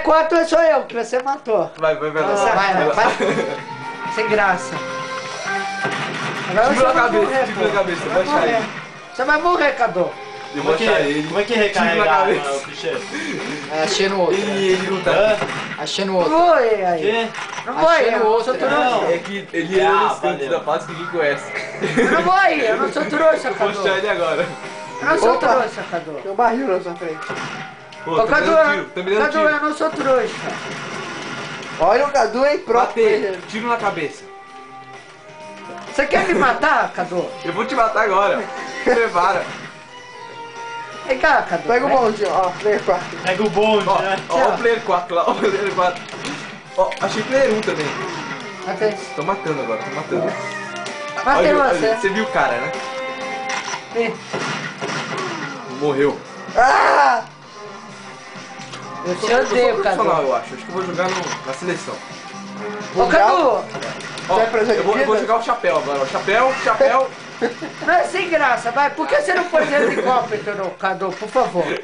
4 sou eu que você matou. Vai. Nossa, vai. Sem graça. Agora Tira você na vai cabeça, morrer, tira na pô. cabeça, eu vou achar ele. Você vai morrer, Cadu. Eu vou achar ele. Como é que Tiro na recarrega cabeça. o clichê? Achei no outro. Ele não tá aqui. Achei no Não outro. vou ir aí. Quê? Não vou ir, eu não sou outro, trouxa. É que ele é nesse canto da face que ninguém conhece. Eu não vou ir, eu não sou trouxa, Eu vou Cadu. achar ele agora. Eu não sou Opa. trouxa, Cadu. Tem um barril na sua frente. Pô, Ô, tá Cadu, me dando tiro, tá me dando Cadu, tiro. eu não sou trouxa. Olha o Cadu, hein? Pronto. Bater, tiro na cabeça. Você quer me matar, Cadu? Eu vou te matar agora. Prepara. Vem cá, Cadu. Pega o vem. bondinho, ó. Player 4. Pega o bonde, Ó, né? ó o player 4 lá, ó o player 4. Ó, achei player 1 também. Matei. Tô matando agora, tô matando. Matei Olha, você. você viu o cara, né? Vem. Morreu. Ah! Eu te Eu odeio, sou profissional, Cadu. eu acho. Acho que eu vou jogar na seleção. Ô, Cadu, Ó, Vai pra eu vou Olimpíadas? jogar o chapéu agora. Ó. Chapéu. não é sem graça, vai. Por que você não pôs helicóptero, Cadu, por favor?